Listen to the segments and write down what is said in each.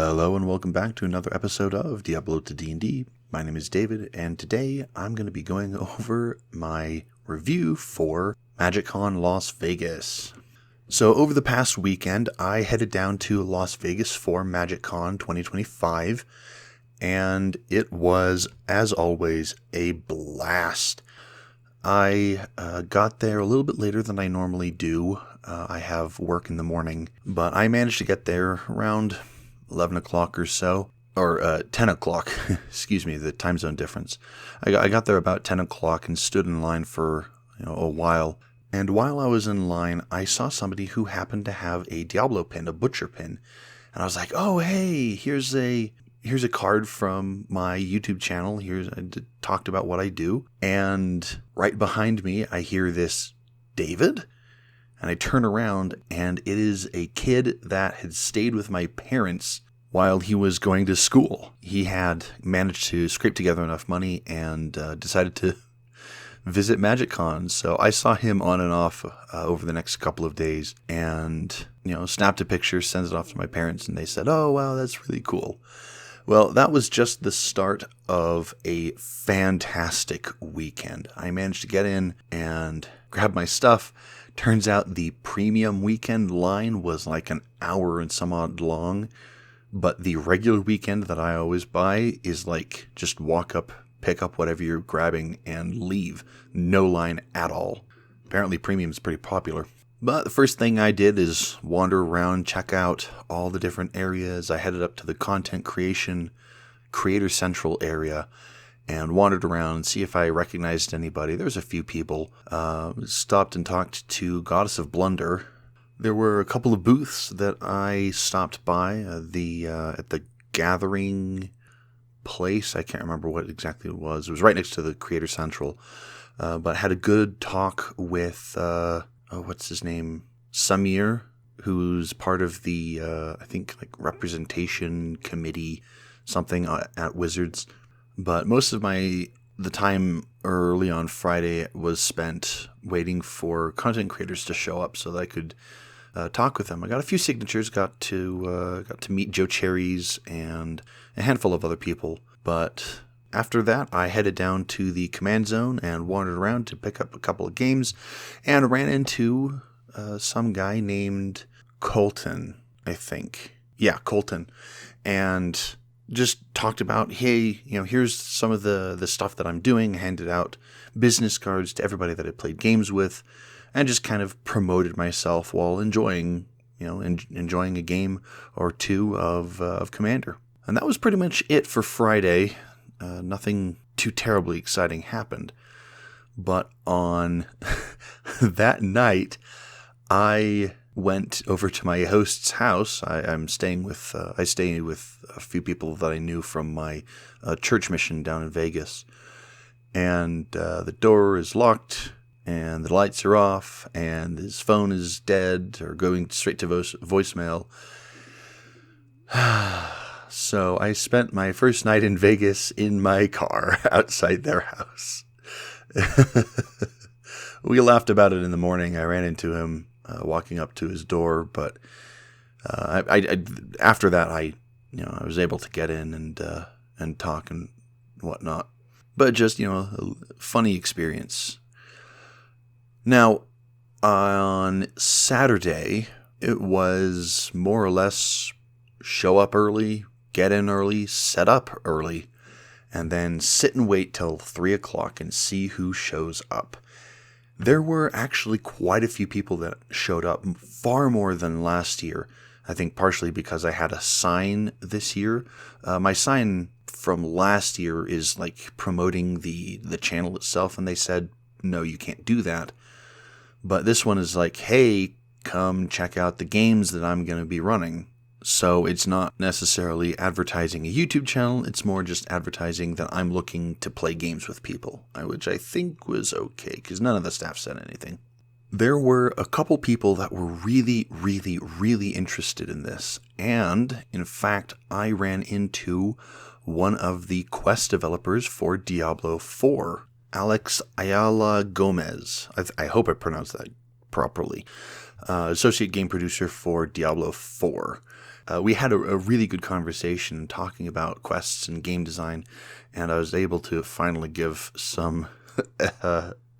Hello and welcome back to another episode of Diablo to D&D. My name is David, and today I'm going to be going over my review for MagicCon Las Vegas. So over the past weekend, I headed down to Las Vegas for MagicCon 2025, and it was, as always, a blast. I got there a little bit later than I normally do. I have work in the morning, but I managed to get there around 11 o'clock or so, or 10 o'clock, excuse me, the time zone difference. I got there about 10 o'clock and stood in line for a while. And while I was in line, I saw somebody who happened to have a Diablo pin, a butcher pin. And I was like, oh, hey, here's a card from my YouTube channel. I talked about what I do. And right behind me, I hear this, David? And I turn around, and it is a kid that had stayed with my parents while he was going to school. He had managed to scrape together enough money and decided to visit MagicCon. So I saw him on and off over the next couple of days and, snapped a picture, sent it off to my parents, and they said, oh, wow, that's really cool. Well, that was just the start of a fantastic weekend. I managed to get in and grab my stuff. Turns out the premium weekend line was like an hour and some odd long, but the regular weekend that I always buy is like just walk up, pick up whatever you're grabbing, and leave. No line at all. Apparently premium is pretty popular. But the first thing I did is wander around, check out all the different areas. I headed up to the content creation, Creator Central area, and wandered around and see if I recognized anybody. There was a few people. Stopped and talked to Goddess of Blunder. There were a couple of booths that I stopped by at the Gathering place. I can't remember what exactly it was. It was right next to the Creator Central. But had a good talk with, what's his name? Samir, who's part of the, I think, representation committee, something at Wizards. But most of the time early on Friday was spent waiting for content creators to show up so that I could talk with them. I got a few signatures, got to meet Joe Cherries and a handful of other people. But after that, I headed down to the command zone and wandered around to pick up a couple of games and ran into some guy named Colton, I think. Yeah, Colton. And just talked about, hey, here's some of the stuff that I'm doing, handed out business cards to everybody that I played games with, and just kind of promoted myself while enjoying a game or two of Commander. And that was pretty much it for Friday. Nothing too terribly exciting happened. But on that night, I went over to my host's house. I stay with a few people that I knew from my church mission down in Vegas. And the door is locked, and the lights are off, and his phone is dead or going straight to voicemail. So I spent my first night in Vegas in my car outside their house. We laughed about it in the morning. I ran into him walking up to his door, but I after that I was able to get in and talk and whatnot. But just a funny experience. Now on Saturday it was more or less show up early, get in early, set up early, and then sit and wait till 3 o'clock and see who shows up. There were actually quite a few people that showed up, far more than last year. I think partially because I had a sign this year. My sign from last year is promoting the channel itself, and they said, no, you can't do that. But this one is hey, come check out the games that I'm going to be running. So it's not necessarily advertising a YouTube channel, it's more just advertising that I'm looking to play games with people, which I think was okay, because none of the staff said anything. There were a couple people that were really, really, really interested in this, and in fact, I ran into one of the quest developers for Diablo 4, Alex Ayala Gomez. I hope I pronounced that properly. Associate game producer for Diablo 4. we had a really good conversation talking about quests and game design, and I was able to finally give some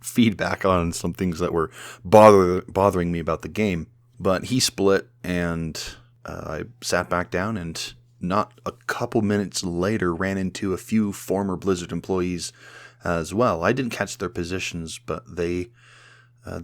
feedback on some things that were bothering me about the game. But he split, and I sat back down, and not a couple minutes later ran into a few former Blizzard employees as well. I didn't catch their positions, but they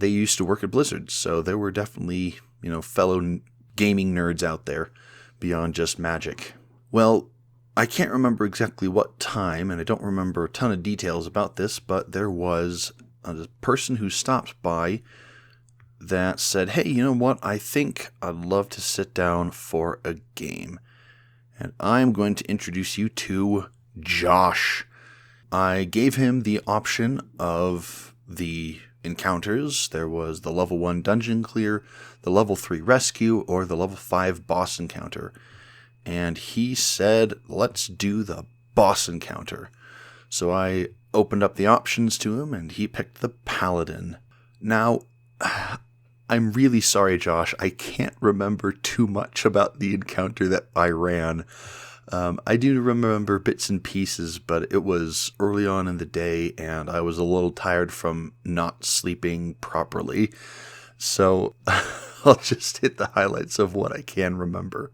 used to work at Blizzard, so there were definitely, fellow gaming nerds out there beyond just Magic. Well, I can't remember exactly what time, and I don't remember a ton of details about this, but there was a person who stopped by that said, hey, you know what? I think I'd love to sit down for a game. And I'm going to introduce you to Josh. I gave him the option of the encounters. There was the level 1 dungeon clear, the level 3 rescue, or the level 5 boss encounter. And he said, let's do the boss encounter. So I opened up the options to him, and he picked the paladin. Now, I'm really sorry, Josh. I can't remember too much about the encounter that I ran. I do remember bits and pieces, but it was early on in the day, and I was a little tired from not sleeping properly. So I'll just hit the highlights of what I can remember.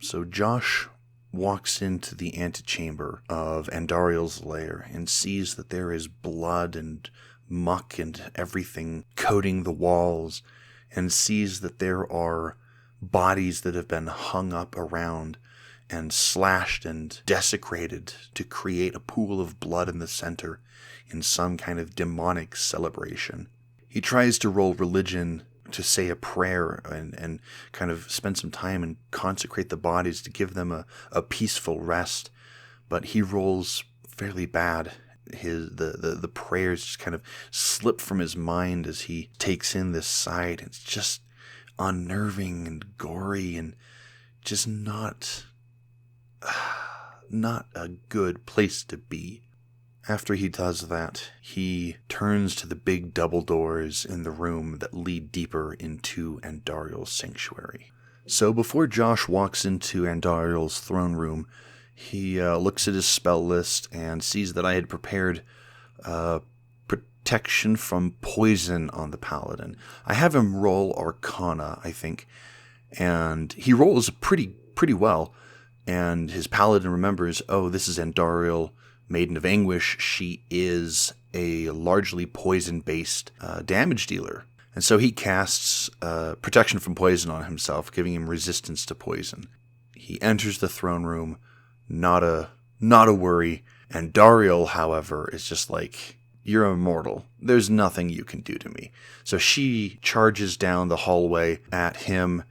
So Josh walks into the antechamber of Andariel's lair and sees that there is blood and muck and everything coating the walls, and sees that there are bodies that have been hung up around and slashed and desecrated to create a pool of blood in the center in some kind of demonic celebration. He tries to roll religion to say a prayer and kind of spend some time and consecrate the bodies to give them a peaceful rest, but he rolls fairly bad. The prayers just kind of slip from his mind as he takes in this sight. It's just unnerving and gory and just not a good place to be. After he does that, he turns to the big double doors in the room that lead deeper into Andariel's sanctuary. So before Josh walks into Andariel's throne room, he looks at his spell list and sees that I had prepared protection from poison on the paladin. I have him roll Arcana, I think, and he rolls pretty well. And his paladin remembers, oh, this is Andariel, Maiden of Anguish. She is a largely poison-based damage dealer. And so he casts protection from poison on himself, giving him resistance to poison. He enters the throne room, not a worry. And Andariel, however, is just like, you're immortal. There's nothing you can do to me. So she charges down the hallway at him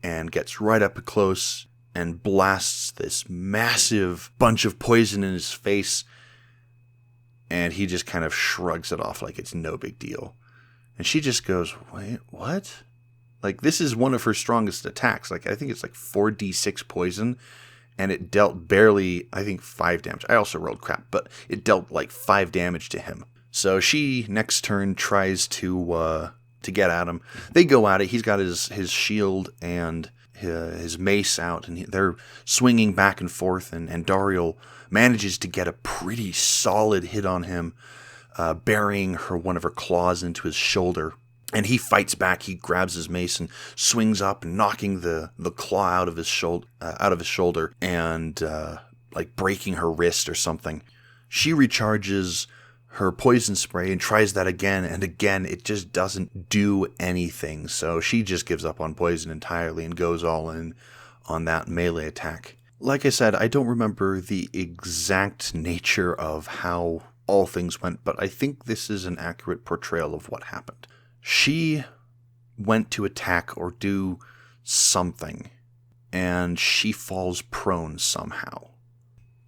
and gets right up close and blasts this massive bunch of poison in his face, and he just kind of shrugs it off like it's no big deal. And she just goes, wait, what? Like, this is one of her strongest attacks. Like, I think it's like 4d6 poison, and it dealt barely, I think, 5 damage. I also rolled crap, but it dealt like 5 damage to him. So she, next turn, tries to get at him. They go at it. He's got his shield and his mace out, and they're swinging back and forth, and Andariel manages to get a pretty solid hit on him, burying one of her claws into his shoulder. And he fights back. He grabs his mace and swings up, knocking the claw out of his shoulder, and like breaking her wrist or something. She recharges her poison spray and tries that again, and again it just doesn't do anything. So she just gives up on poison entirely and goes all in on that melee attack. Like I said, I don't remember the exact nature of how all things went, but I think this is an accurate portrayal of what happened. She went to attack or do something, and she falls prone somehow.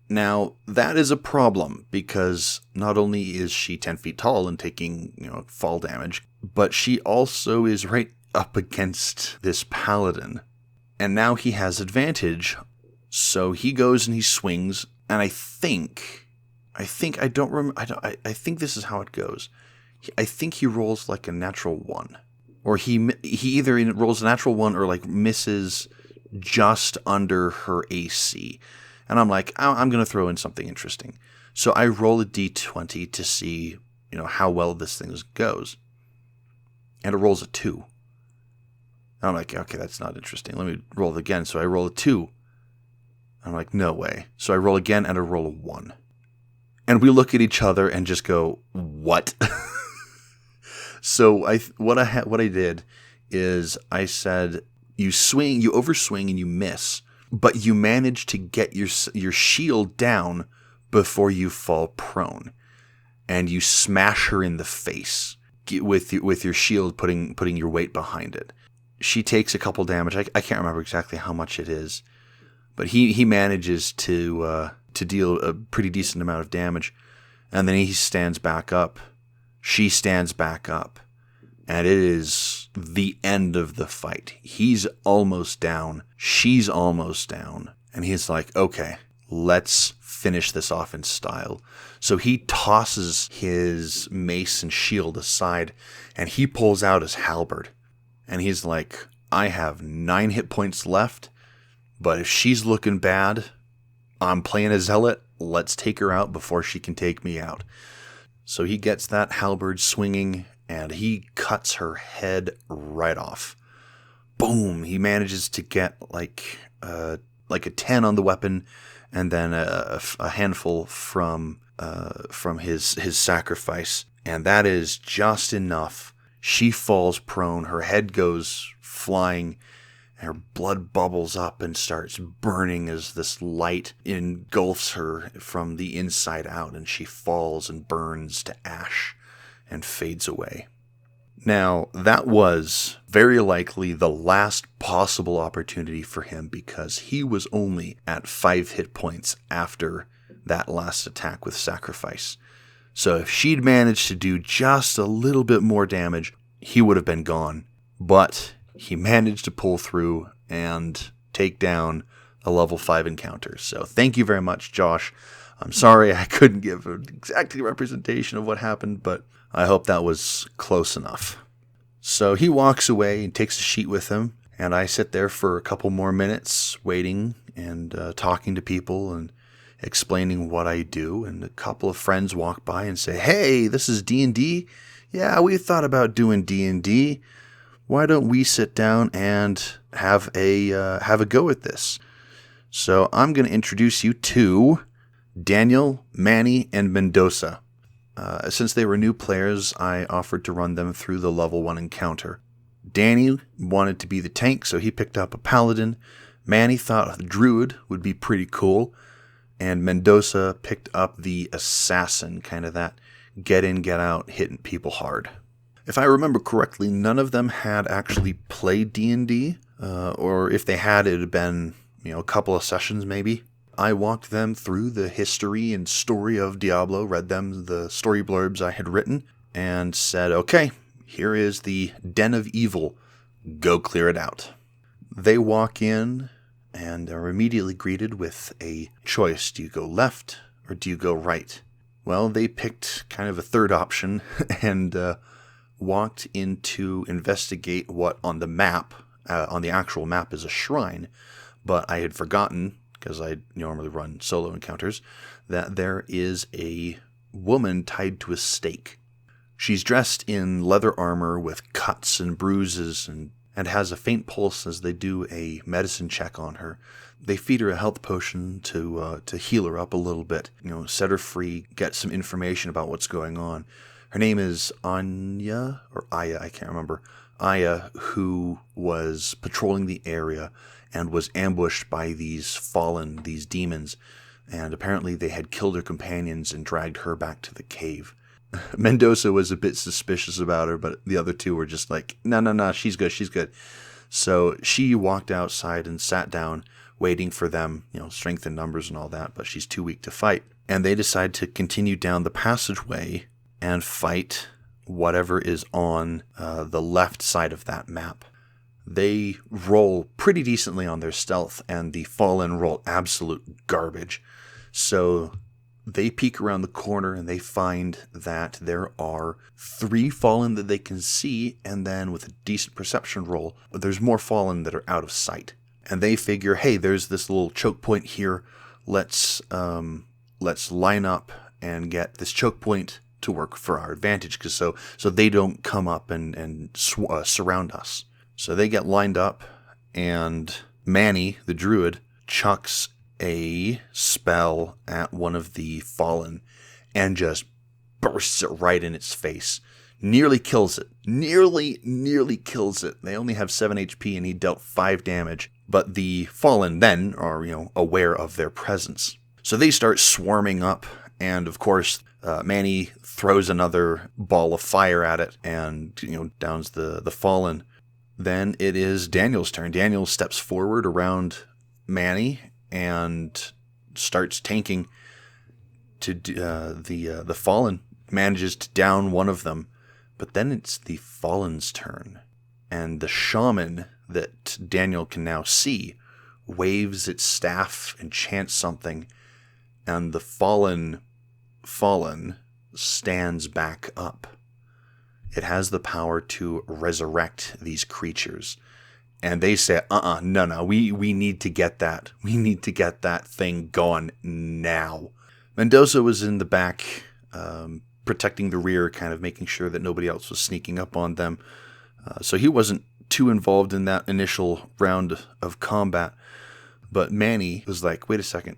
Now, that is a problem, because not only is she 10 feet tall and taking, fall damage, but she also is right up against this paladin. And now he has advantage, so he goes and he swings, and I think this is how it goes. I think he rolls like a natural 1. Or he either rolls a natural 1 or like misses just under her AC. And I'm like, I'm going to throw in something interesting. So I roll a d20 to see, how well this thing goes. And it rolls a 2. And I'm like, okay, that's not interesting. Let me roll it again. So I roll a 2. I'm like, no way. So I roll again and I roll a 1. And we look at each other and just go, what? So what I did is I said, you overswing and you miss, but you manage to get your shield down before you fall prone, and you smash her in the face with your shield putting your weight behind it. She takes a couple damage. I can't remember exactly how much it is, but he manages to deal a pretty decent amount of damage, and then he stands back up. She stands back up, and it is the end of the fight. He's almost down. She's almost down, and he's like, okay, let's finish this off in style. So he tosses his mace and shield aside, and he pulls out his halberd. And he's like, I have 9 hit points left, but if she's looking bad, I'm playing a zealot. Let's take her out before she can take me out. So he gets that halberd swinging, and he cuts her head right off. Boom! He manages to get like a 10 on the weapon, and then a handful from his sacrifice, and that is just enough. She falls prone, her head goes flying, and her blood bubbles up and starts burning as this light engulfs her from the inside out, and she falls and burns to ash and fades away. Now, that was very likely the last possible opportunity for him, because he was only at 5 hit points after that last attack with sacrifice. So if she'd managed to do just a little bit more damage, he would have been gone. But he managed to pull through and take down a level 5 encounter. So thank you very much, Josh. I'm sorry I couldn't give an exact representation of what happened, but I hope that was close enough. So he walks away and takes a sheet with him, and I sit there for a couple more minutes waiting and talking to people and explaining what I do, and a couple of friends walk by and say, hey, this is D&D? Yeah, we thought about doing D&D. Why don't we sit down and have a go at this? So I'm going to introduce you to Daniel, Manny, and Mendoza. Since they were new players, I offered to run them through the level 1 encounter. Danny wanted to be the tank, so he picked up a paladin. Manny thought a druid would be pretty cool. And Mendoza picked up the assassin, kind of that get in, get out, hitting people hard. If I remember correctly, none of them had actually played D&D, or if they had, it had been, a couple of sessions maybe. I walked them through the history and story of Diablo, read them the story blurbs I had written, and said, okay, here is the Den of Evil. Go clear it out. They walk in and are immediately greeted with a choice. Do you go left or do you go right? Well, they picked kind of a third option and walked in to investigate what on the map, on the actual map, is a shrine. But I had forgotten, because I normally run solo encounters, that there is a woman tied to a stake. She's dressed in leather armor with cuts and bruises and has a faint pulse as they do a medicine check on her. They feed her a health potion to heal her up a little bit, set her free, get some information about what's going on. Her name is Anya, or Aya, I can't remember. Aya, who was patrolling the area and was ambushed by these demons, and apparently they had killed her companions and dragged her back to the cave. Mendoza was a bit suspicious about her, but the other two were just like, no, she's good. So she walked outside and sat down, waiting for them, strength in numbers and all that, but she's too weak to fight. And they decide to continue down the passageway and fight whatever is on the left side of that map. They roll pretty decently on their stealth, and the Fallen roll absolute garbage. So they peek around the corner and they find that there are 3 Fallen that they can see, and then with a decent perception roll, there's more Fallen that are out of sight. And they figure, hey, there's this little choke point here. Let's line up and get this choke point to work for our advantage, because so they don't come up and surround us. So they get lined up, and Manny, the druid, chucks a spell at one of the fallen and just bursts it right in its face. Nearly kills it. Nearly kills it. They only have 7 HP and he dealt 5 damage. But the fallen then are, aware of their presence. So they start swarming up, and of course, Manny throws another ball of fire at it and, downs the fallen. Then it is Daniel's turn. Daniel steps forward around Manny and starts tanking to the fallen. Manages to down one of them. But then it's the fallen's turn. And the shaman that Daniel can now see waves its staff and chants something. And the fallen stands back up. It has the power to resurrect these creatures. And they say, no, we need to get that. We need to get that thing gone now. Mendoza was in the back, protecting the rear, kind of making sure that nobody else was sneaking up on them. So he wasn't too involved in that initial round of combat. But Manny was like, wait a second.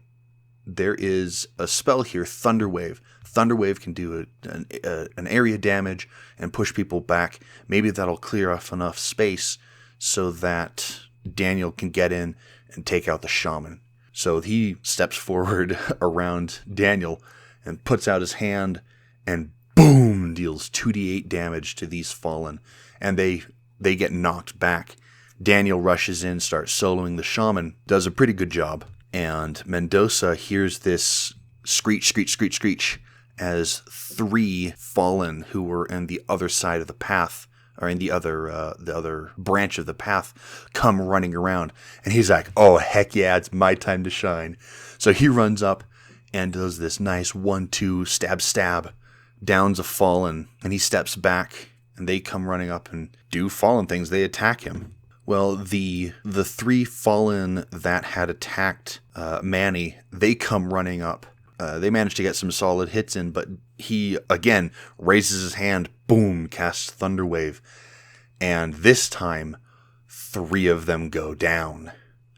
There is a spell here, Thunderwave. Thunderwave can do an area damage and push people back. Maybe that'll clear off enough space so that Daniel can get in and take out the shaman. So he steps forward around Daniel and puts out his hand and boom, deals 2d8 damage to these fallen. And they get knocked back. Daniel rushes in, starts soloing the shaman, does a pretty good job. And Mendoza hears this screech, screech, screech, screech as 3 fallen who were in the other side of the path, or in the other branch of the path, come running around. And he's like, oh, heck yeah, it's my time to shine. So he runs up and does this nice 1-2 stab, downs a fallen, and he steps back, and they come running up and do fallen things. They attack him. Well, the 3 fallen that had attacked Manny, they come running up. They managed to get some solid hits in, but he, again, raises his hand, boom, casts Thunderwave. And this time, 3 of them go down.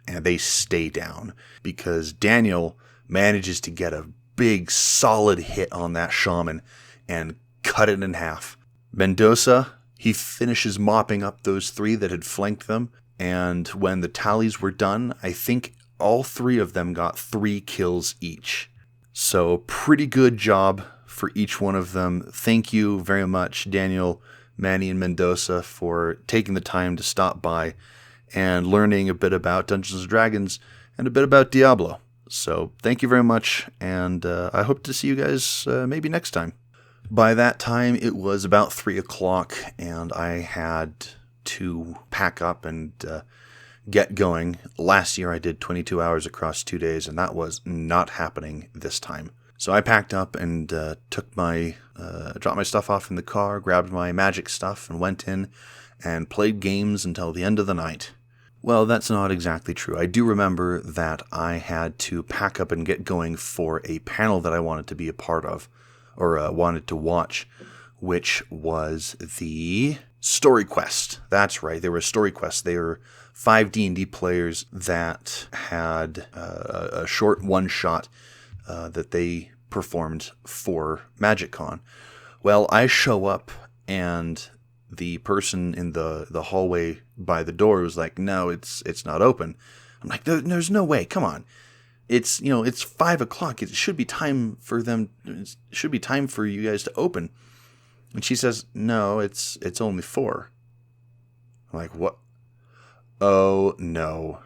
And they stay down. Because Daniel manages to get a big, solid hit on that shaman and cut it in half. Mendoza, he finishes mopping up those 3 that had flanked them. And when the tallies were done, I think all 3 of them got 3 kills each. So pretty good job for each one of them. Thank you very much, Daniel, Manny, and Mendoza, for taking the time to stop by and learning a bit about Dungeons & Dragons and a bit about Diablo. So thank you very much, and I hope to see you guys maybe next time. By that time, it was about 3 o'clock, and I had to pack up and get going. Last year, I did 22 hours across 2 days, and that was not happening this time. So I packed up and dropped my stuff off in the car, grabbed my magic stuff, and went in and played games until the end of the night. Well, that's not exactly true. I do remember that I had to pack up and get going for a panel that I wanted to be a part of, or wanted to watch, which was the Story Quest. That's right, there were Story Quests. They were 5 D&D players that had a short one-shot that they performed for MagicCon. Well, I show up, and the person in the hallway by the door was like, no, it's not open. I'm like, there's no way, come on. It's 5 o'clock. It should be time for them. It should be time for you guys to open. And she says, no, it's only 4. I'm like, what? Oh, no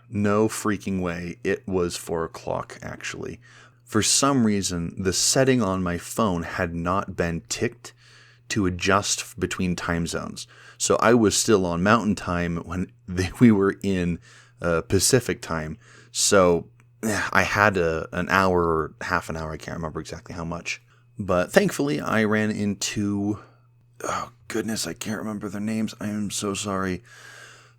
freaking way. It was 4 o'clock, actually. For some reason, the setting on my phone had not been ticked to adjust between time zones. So I was still on Mountain Time when we were in Pacific Time. So I had an hour or half an hour. I can't remember exactly how much. But thankfully, I ran into... Oh, goodness, I can't remember their names. I am so sorry.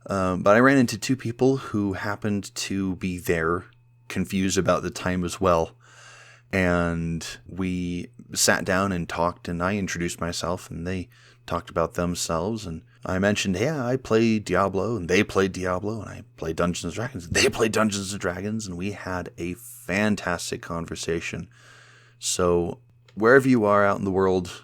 But I ran into two people who happened to be there, confused about the time as well. And we sat down and talked, and I introduced myself, and they talked about themselves. And I mentioned, yeah, I play Diablo, and they played Diablo, and I play Dungeons and Dragons. They play Dungeons and Dragons, and we had a fantastic conversation. So wherever you are out in the world,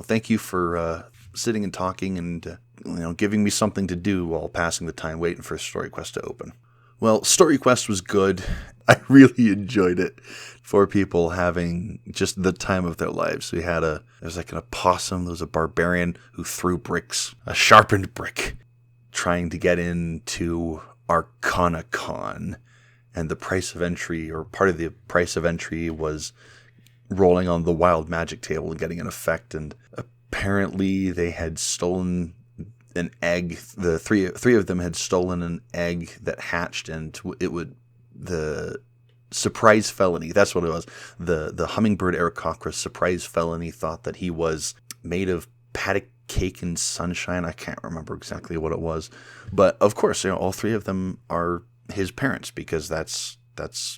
thank you for sitting and talking and giving me something to do while passing the time waiting for Story Quest to open. Well, Story Quest was good. I really enjoyed it. 4 people having just the time of their lives. There was like an opossum, there was a barbarian who threw bricks, a sharpened brick, trying to get into ArcanaCon. And the price of entry, or part of the price of entry, was rolling on the wild magic table and getting an effect. And apparently they had stolen an egg. The three of them had stolen an egg that hatched, and the surprise felony. That's what it was. The hummingbird Aarakocra surprise felony thought that he was made of patty cake and sunshine. I can't remember exactly what it was, but of course, all 3 of them are his parents, because that's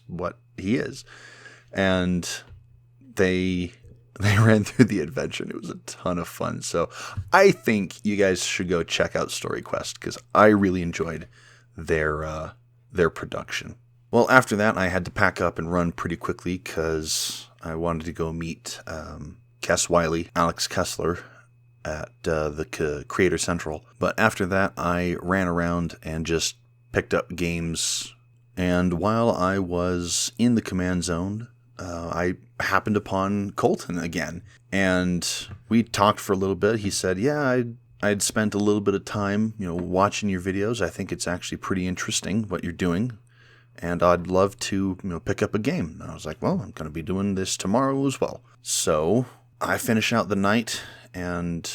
what he is, and they ran through the adventure, and it was a ton of fun. So I think you guys should go check out Story Quest, because I really enjoyed their production. Well, after that, I had to pack up and run pretty quickly, because I wanted to go meet Kess Wiley, Alex Kessler, at the Creator Central. But after that, I ran around and just picked up games. And while I was in the command zone, I happened upon Colton again, and we talked for a little bit. He said, yeah, I'd spent a little bit of time, watching your videos. I think it's actually pretty interesting what you're doing, and I'd love to, pick up a game. And I was like, well, I'm going to be doing this tomorrow as well. So I finished out the night and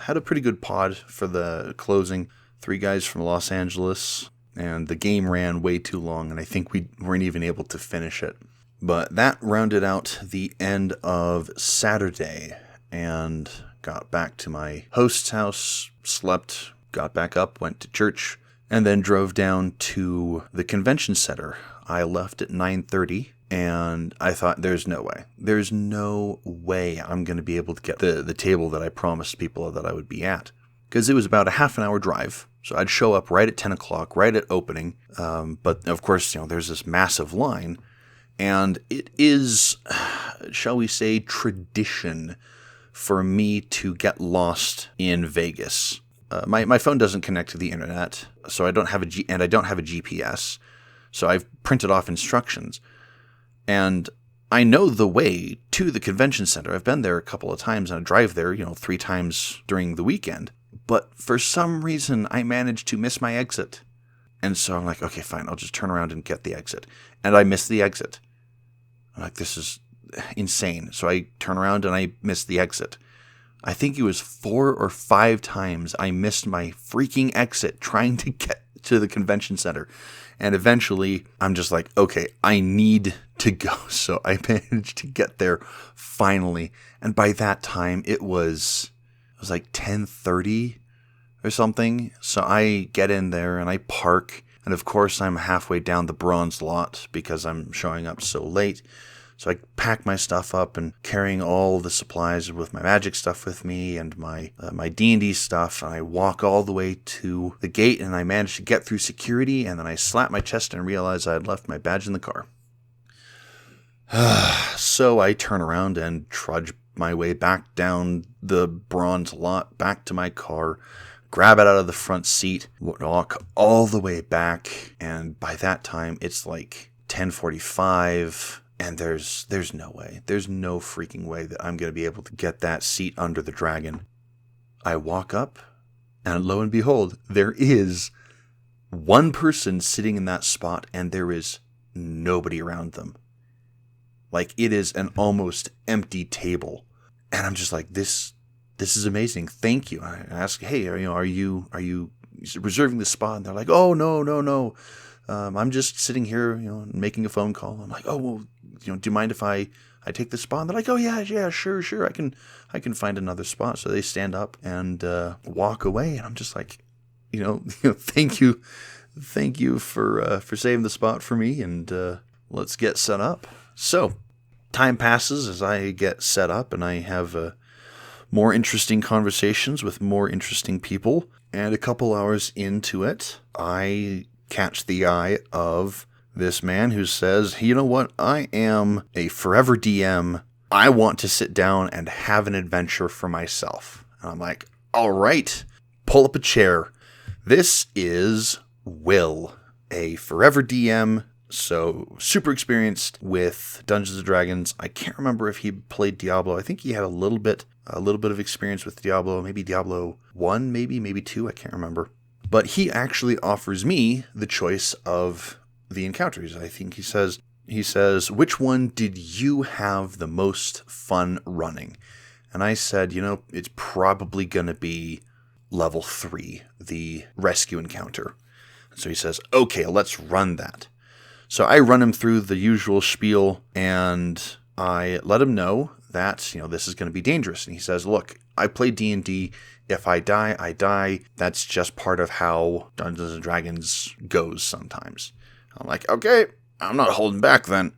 had a pretty good pod for the closing. 3 guys from Los Angeles, and the game ran way too long, and I think we weren't even able to finish it. But that rounded out the end of Saturday, and got back to my host's house, slept, got back up, went to church, and then drove down to the convention center. I left at 9:30, and I thought, there's no way. There's no way I'm going to be able to get the table that I promised people that I would be at. Because it was about a half an hour drive, so I'd show up right at 10 o'clock, right at opening. But of course, there's this massive line. And it is, shall we say, tradition for me to get lost in Vegas. My phone doesn't connect to the internet, so I don't have a GPS. So I've printed off instructions, and I know the way to the convention center. I've been there a couple of times, and I drive there, 3 times during the weekend. But for some reason, I managed to miss my exit, and so I'm like, okay, fine, I'll just turn around and get the exit, and I missed the exit. I'm like, this is insane. So I turn around and I miss the exit. I think it was 4 or 5 times I missed my freaking exit trying to get to the convention center. And eventually I'm just like, okay, I need to go. So I managed to get there finally. And by that time it was like 10:30 or something. So I get in there and I park. And of course, I'm halfway down the bronze lot because I'm showing up so late. So I pack my stuff up and carrying all the supplies with my magic stuff with me and my D&D stuff. And I walk all the way to the gate, and I manage to get through security. And then I slap my chest and realize I had left my badge in the car. So I turn around and trudge my way back down the bronze lot, back to my car, grab it out of the front seat, walk all the way back, and by that time it's like 10:45, and there's no way. There's no freaking way that I'm going to be able to get that seat under the dragon. I walk up, and lo and behold, there is one person sitting in that spot, and there is nobody around them. Like, it is an almost empty table. And I'm just like, this is amazing. Thank you. I ask, hey, are you reserving the spot? And they're like, oh, no. I'm just sitting here, making a phone call. I'm like, oh, well, do you mind if I take the spot? And they're like, oh yeah, sure. I can find another spot. So they stand up and walk away. And I'm just like, thank you for saving the spot for me, and let's get set up. So, time passes as I get set up, and I have more interesting conversations with more interesting people. And a couple hours into it, I catch the eye of this man who says, "You know what? I am a forever DM. I want to sit down and have an adventure for myself." And I'm like, all right, pull up a chair. This is Will, a forever DM, so super experienced with Dungeons and Dragons. I can't remember if he played Diablo. I think he had a little bit of experience with Diablo, maybe Diablo 1, maybe 2, I can't remember. But he actually offers me the choice of the encounters. I think he says, "Which one did you have the most fun running?" And I said, it's probably going to be level 3, the rescue encounter. So he says, "Okay, let's run that." So I run him through the usual spiel, and I let him know that, this is going to be dangerous. And he says, "Look, I play D&D. If I die, I die. That's just part of how Dungeons and Dragons goes sometimes." I'm like, okay, I'm not holding back then.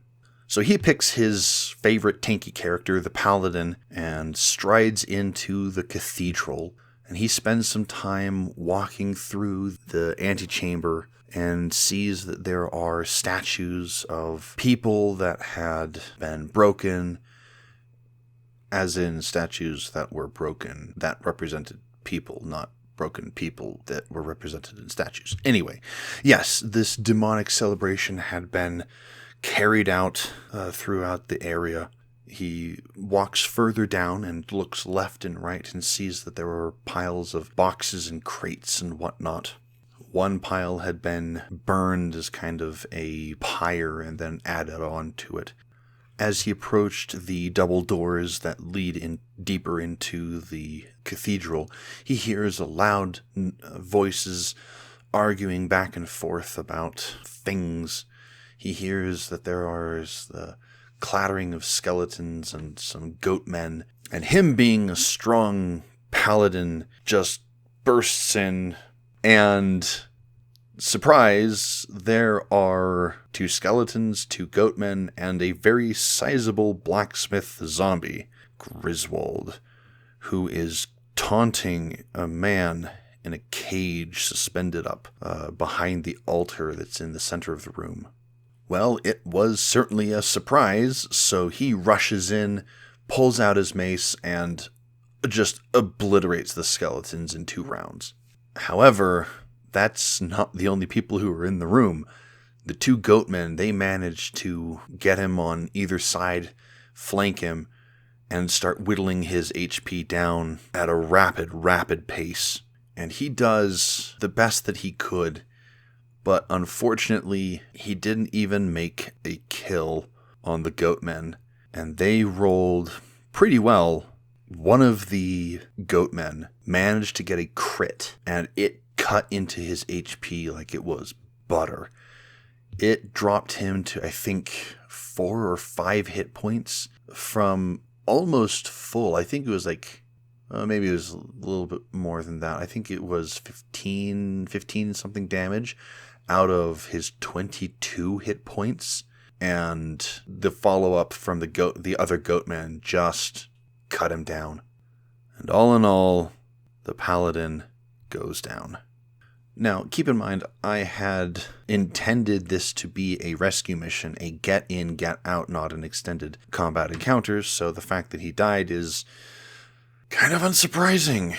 So he picks his favorite tanky character, the Paladin, and strides into the cathedral. And he spends some time walking through the antechamber and sees that there are statues of people that had been broken, as in statues that were broken that represented people, not broken people that were represented in statues. Anyway, yes, this demonic celebration had been carried out throughout the area. He walks further down and looks left and right and sees that there were piles of boxes and crates and whatnot. One pile had been burned as kind of a pyre and then added on to it. As he approached the double doors that lead in deeper into the cathedral, he hears a loud voices arguing back and forth about things. He hears that there is the clattering of skeletons and some goat men, and him being a strong paladin just bursts in, and surprise, there are 2 skeletons, 2 goat men, and a very sizable blacksmith zombie, Griswold, who is taunting a man in a cage suspended up behind the altar that's in the center of the room. Well, it was certainly a surprise, so he rushes in, pulls out his mace, and just obliterates the skeletons in 2 rounds. However, that's not the only people who are in the room. The 2 goatmen, they manage to get him on either side, flank him, and start whittling his HP down at a rapid pace. And he does the best that he could, but unfortunately, he didn't even make a kill on the goatmen, and they rolled pretty well. One of the goatmen managed to get a crit, and it cut into his HP like it was butter. It dropped him to, I think, 4 or 5 hit points from almost full. I think it was like, maybe it was a little bit more than that. I think it was 15 something damage out of his 22 hit points. And the follow-up from the other goatman just cut him down. And all in all, the paladin goes down. Now, keep in mind, I had intended this to be a rescue mission, a get in, get out, not an extended combat encounter, so the fact that he died is kind of unsurprising.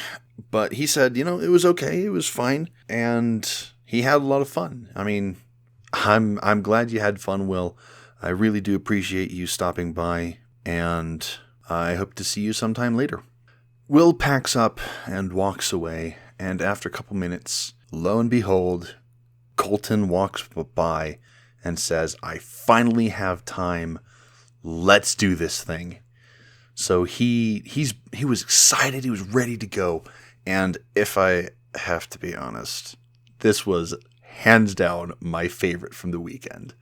But he said, it was okay, it was fine, and he had a lot of fun. I mean, I'm glad you had fun, Will. I really do appreciate you stopping by, and I hope to see you sometime later. Will packs up and walks away, and after a couple minutes, lo and behold, Colton walks by and says, "I finally have time. Let's do this thing." So he was excited. He was ready to go. And if I have to be honest, this was hands down my favorite from the weekend.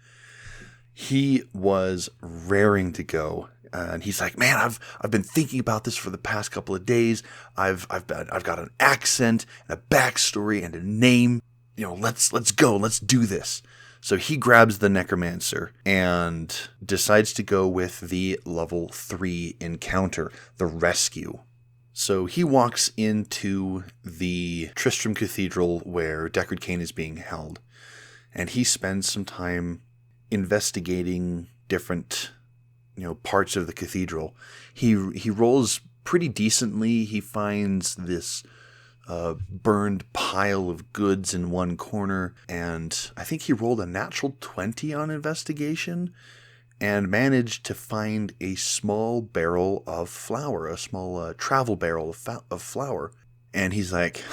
He was raring to go. And he's like, man, I've been thinking about this for the past couple of days. I've got an accent and a backstory and a name. Let's go. Let's do this. So he grabs the necromancer and decides to go with the level 3 encounter, the rescue. So he walks into the Tristram Cathedral where Deckard Cain is being held, and he spends some time investigating different, parts of the cathedral. He rolls pretty decently. He finds this burned pile of goods in one corner, and I think he rolled a natural 20 on investigation and managed to find a small barrel of flour, a small travel barrel of flour. And he's like,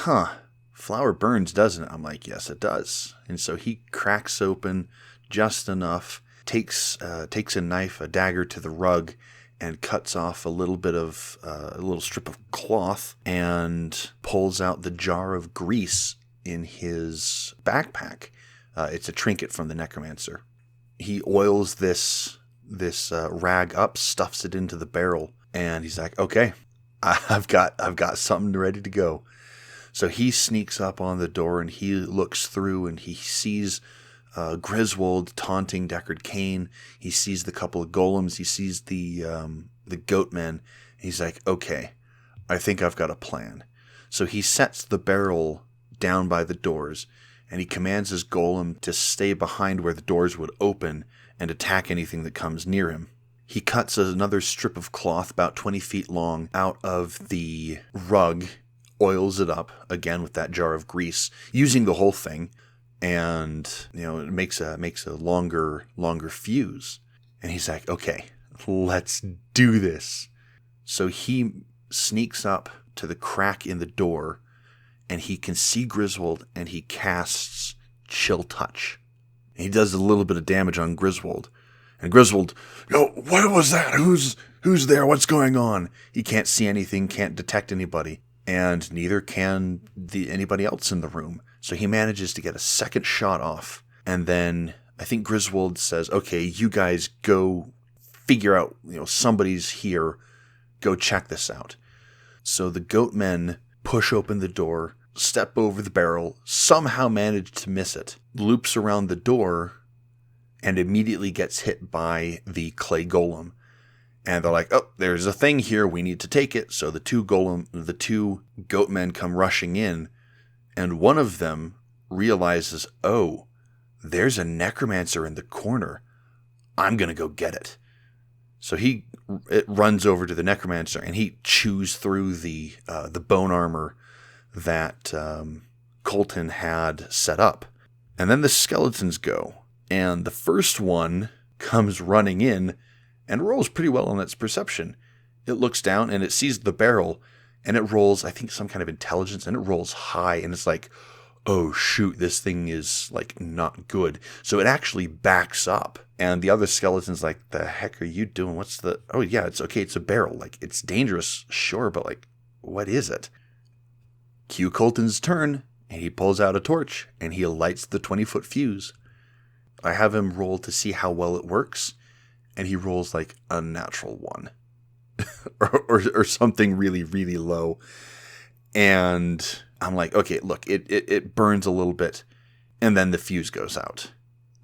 flour burns, doesn't it? I'm like, yes, it does. And so he cracks open just enough, takes a knife, a dagger to the rug, and cuts off a little strip of cloth and pulls out the jar of grease in his backpack. It's a trinket from the necromancer. He oils this rag up, stuffs it into the barrel, and he's like, okay, I've got something ready to go. So he sneaks up on the door and he looks through and he sees Griswold taunting Deckard Cain. He sees the couple of golems. He sees the goatmen. He's like, okay, I think I've got a plan. So he sets the barrel down by the doors and he commands his golem to stay behind where the doors would open and attack anything that comes near him. He cuts another strip of cloth about 20 feet long out of the rug, oils it up again with that jar of grease, using the whole thing, and it makes a longer fuse. And he's like, okay, let's do this. So he sneaks up to the crack in the door, and he can see Griswold, and he casts Chill Touch. And he does a little bit of damage on Griswold. And Griswold, what was that? Who's there? What's going on? He can't see anything, can't detect anybody, and neither can anybody else in the room. So he manages to get a second shot off. And then I think Griswold says, okay, you guys go figure out, somebody's here. Go check this out. So the goatmen push open the door, step over the barrel, somehow manage to miss it, loops around the door, and immediately gets hit by the clay golem. And they're like, oh, there's a thing here. We need to take it. So the two goatmen come rushing in, and one of them realizes, oh, there's a necromancer in the corner. I'm going to go get it. So it runs over to the necromancer, and he chews through the bone armor that Colton had set up. And then the skeletons go. And the first one comes running in and rolls pretty well on its perception. It looks down and it sees the barrel and it rolls, I think, some kind of intelligence, and it rolls high, and it's like, oh shoot, this thing is like not good. So it actually backs up, and the other skeleton's like, the heck are you doing? Oh yeah, it's okay, it's a barrel. Like, it's dangerous, sure, but like, what is it? Cue Colton's turn, and he pulls out a torch and he lights the 20-foot fuse. I have him roll to see how well it works, and he rolls like a natural 1 or something really, really low. And I'm like, okay, look, it burns a little bit, and then the fuse goes out.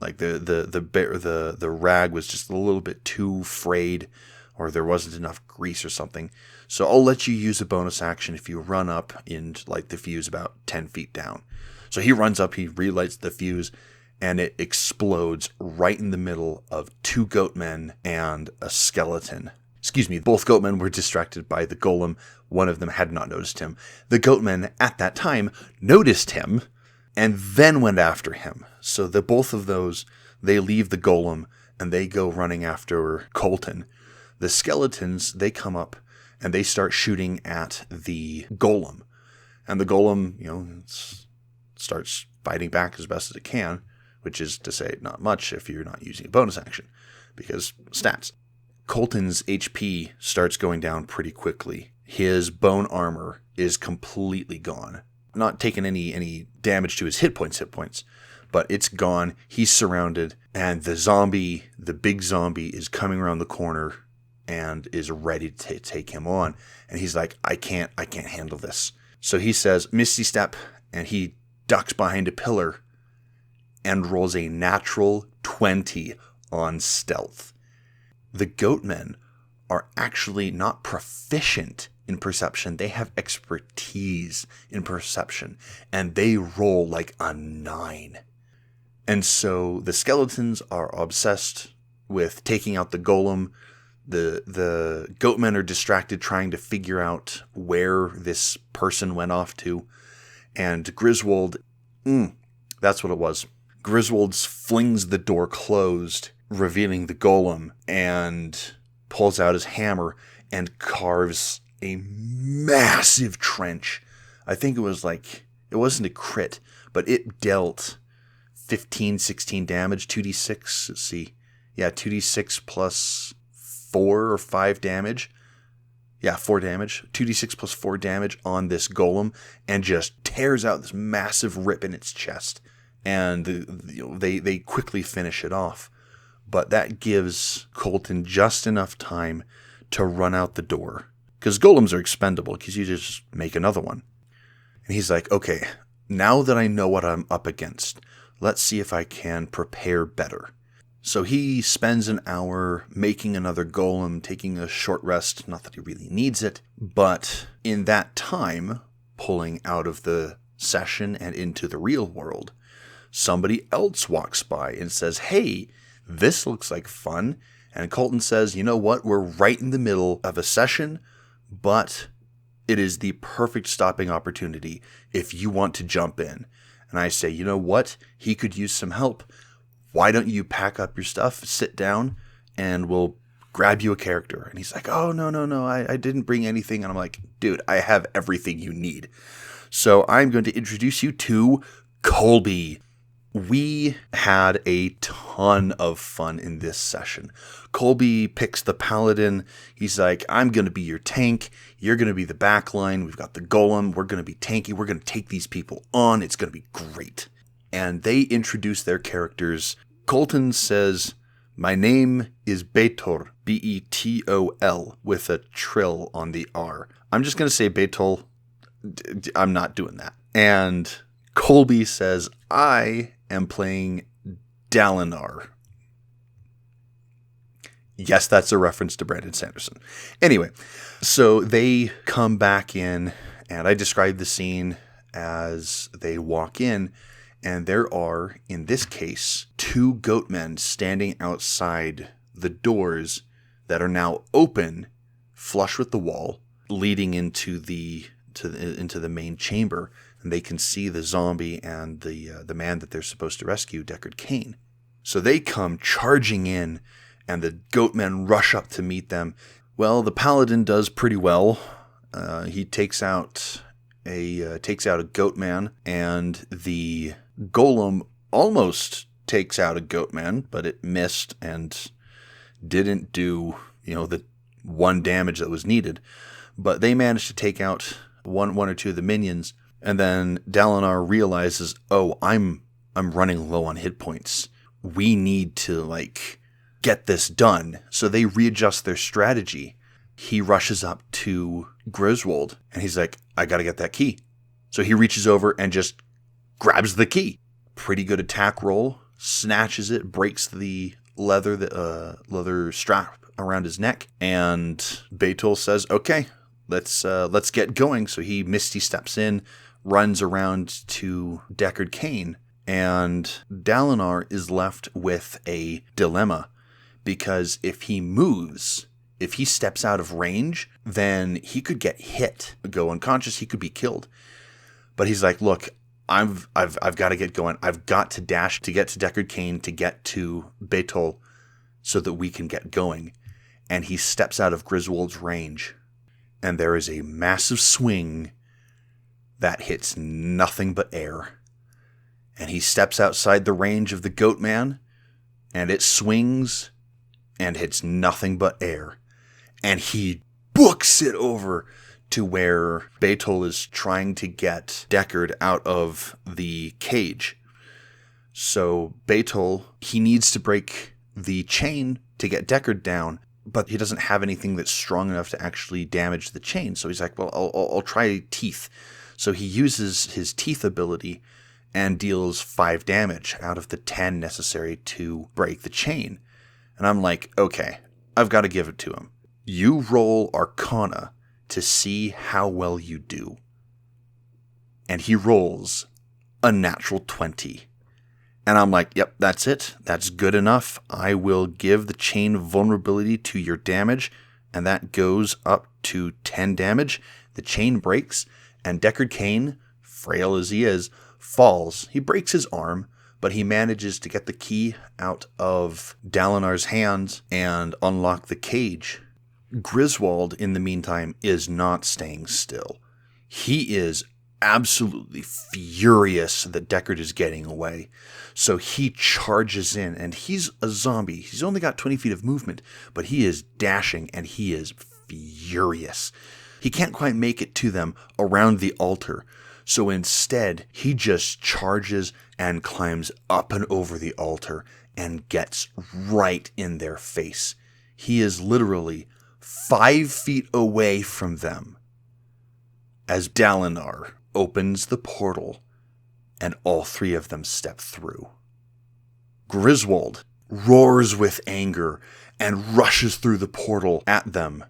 Like the rag was just a little bit too frayed, or there wasn't enough grease or something. So I'll let you use a bonus action if you run up and light the fuse about 10 feet down. So he runs up, he relights the fuse, and it explodes right in the middle of 2 goatmen and a skeleton. Excuse me, both goatmen were distracted by the golem. One of them had not noticed him. The goatmen, at that time, noticed him and then went after him. So both of those, they leave the golem and they go running after Colton. The skeletons, they come up and they start shooting at the golem. And the golem, starts fighting back as best as it can, which is to say not much if you're not using a bonus action, because stats. Colton's HP starts going down pretty quickly. His bone armor is completely gone. Not taking any damage to his hit points, but it's gone. He's surrounded, and the big zombie is coming around the corner, and is ready to take him on. And he's like, I can't handle this. So he says, Misty Step, and he ducks behind a pillar and rolls a natural 20 on stealth. The Goatmen are actually not proficient in perception. They have expertise in perception, and they roll like a 9. And so the skeletons are obsessed with taking out the golem. The Goatmen are distracted trying to figure out where this person went off to. And Griswold, that's what it was. Griswold flings the door closed, revealing the golem, and pulls out his hammer and carves a massive trench. I think it wasn't a crit, but it dealt 15, 16 damage, 2d6, let's see. Yeah, 2d6 plus 4 or 5 damage. Yeah, 4 damage. 2d6 plus 4 damage on this golem, and just tears out this massive rip in its chest. And they quickly finish it off. But that gives Colton just enough time to run out the door. Because golems are expendable, because you just make another one. And he's like, okay, now that I know what I'm up against, let's see if I can prepare better. So he spends an hour making another golem, taking a short rest, not that he really needs it, but in that time, pulling out of the session and into the real world, somebody else walks by and says, hey, this looks like fun. And Colton says, you know what, we're right in the middle of a session, but it is the perfect stopping opportunity if you want to jump in. And I say, you know what, he could use some help. Why don't you pack up your stuff, sit down, and we'll grab you a character. And he's like, oh, no, I didn't bring anything. And I'm like, dude, I have everything you need. So I'm going to introduce you to Colbey. We had a ton of fun in this session. Colbey picks the paladin. He's like, I'm going to be your tank. You're going to be the backline. We've got the golem. We're going to be tanky. We're going to take these people on. It's going to be great. And they introduce their characters. Colton says, my name is Betol, Betol, with a trill on the R. I'm just going to say Betol. I'm not doing that. And Colbey says, I am playing Dalinar. Yes, that's a reference to Brandon Sanderson. Anyway, so they come back in, and I describe the scene as they walk in, and there are, in this case, 2 goatmen standing outside the doors that are now open, flush with the wall, leading into the main chamber. And they can see the zombie and the man that they're supposed to rescue, Deckard Cain. So they come charging in, and the goatmen rush up to meet them. Well, the paladin does pretty well. He takes out a goatman, and the golem almost takes out a goatman, but it missed and didn't do the 1 damage that was needed. But they managed to take out one or two of the minions. And then Dalinar realizes, oh, I'm running low on hit points. We need to get this done. So they readjust their strategy. He rushes up to Griswold and he's like, I got to get that key. So he reaches over and just grabs the key. Pretty good attack roll, snatches it, breaks the leather strap around his neck. And Betol says, okay, let's get going. So he misty steps in, runs around to Deckard Cain, and Dalinar is left with a dilemma, because if he moves, if he steps out of range, then he could get hit, go unconscious, he could be killed. But he's like, look, I've got to get going. I've got to dash to get to Deckard Cain, to get to Betol, so that we can get going. And he steps out of Griswold's range, and there is a massive swing that hits nothing but air. And he steps outside the range of the Goatman, and it swings and hits nothing but air. And he books it over to where Betol is trying to get Deckard out of the cage. So Betol, he needs to break the chain to get Deckard down, but he doesn't have anything that's strong enough to actually damage the chain. So he's like, well, I'll try teeth. So he uses his teeth ability and deals 5 damage out of the 10 necessary to break the chain. And I'm like, okay, I've got to give it to him. You roll Arcana to see how well you do. And he rolls a natural 20. And I'm like, yep, that's it. That's good enough. I will give the chain vulnerability to your damage, and that goes up to 10 damage. The chain breaks, and Deckard Cain, frail as he is, falls. He breaks his arm, but he manages to get the key out of Dalinar's hands and unlock the cage. Griswold, in the meantime, is not staying still. He is absolutely furious that Deckard is getting away. So he charges in, and he's a zombie. He's only got 20 feet of movement, but he is dashing, and he is furious. He can't quite make it to them around the altar. So instead, he just charges and climbs up and over the altar and gets right in their face. He is literally 5 feet away from them as Dalinar opens the portal and all 3 of them step through. Griswold roars with anger and rushes through the portal at them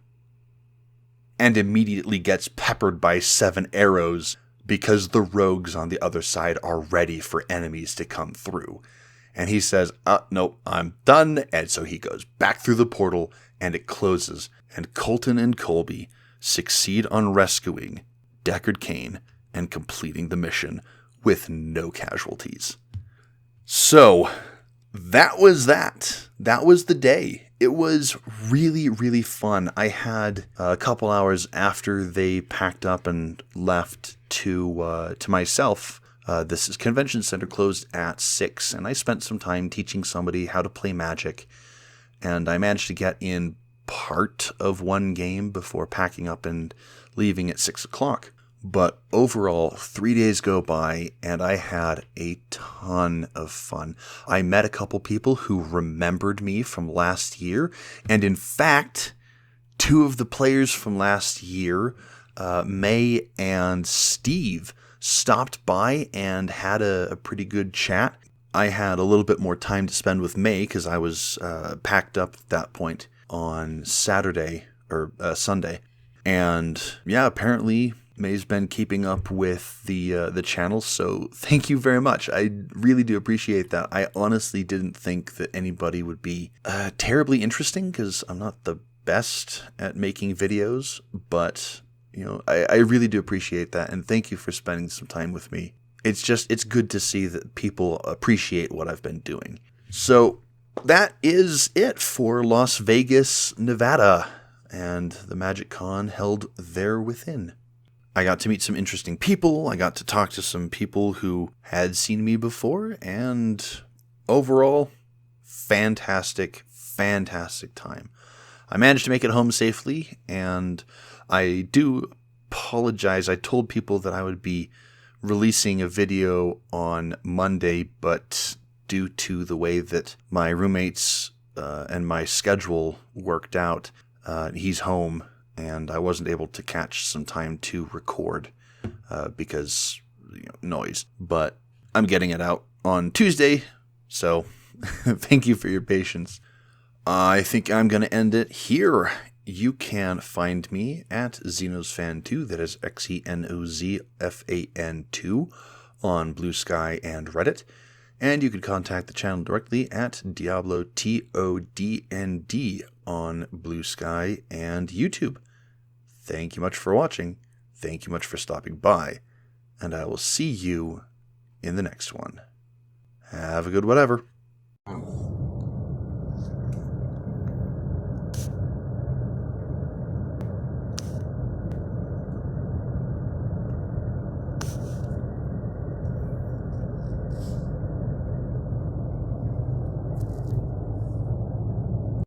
and immediately gets peppered by 7 arrows because the rogues on the other side are ready for enemies to come through. And he says, nope, I'm done. And so he goes back through the portal and it closes. And Colton and Colbey succeed on rescuing Deckard Cain and completing the mission with no casualties. So that was that. That was the day. It was really, really fun. I had a couple hours after they packed up and left to myself. This convention center closed at 6, and I spent some time teaching somebody how to play Magic. And I managed to get in part of one game before packing up and leaving at 6 o'clock. But overall, 3 days go by, and I had a ton of fun. I met a couple people who remembered me from last year, and in fact, 2 of the players from last year, May and Steve, stopped by and had a pretty good chat. I had a little bit more time to spend with May because I was packed up at that point on Saturday or Sunday. And yeah, apparently May's been keeping up with the channel, so thank you very much. I really do appreciate that. I honestly didn't think that anybody would be terribly interesting because I'm not the best at making videos, but you know, I really do appreciate that, and thank you for spending some time with me. It's good to see that people appreciate what I've been doing. So that is it for Las Vegas, Nevada, and the MagicCon held there within. I got to meet some interesting people. I got to talk to some people who had seen me before, and overall, fantastic time. I managed to make it home safely, and I do apologize. I told people that I would be releasing a video on Monday, but due to the way that my roommates and my schedule worked out, he's home, and I wasn't able to catch some time to record because noise. But I'm getting it out on Tuesday, so thank you for your patience. I think I'm going to end it here. You can find me at XenosFan2, that is XENOZFAN2, on Blue Sky and Reddit. And you can contact the channel directly at Diablo TODND on Blue Sky and YouTube. Thank you much for watching. Thank you much for stopping by. And I will see you in the next one. Have a good whatever.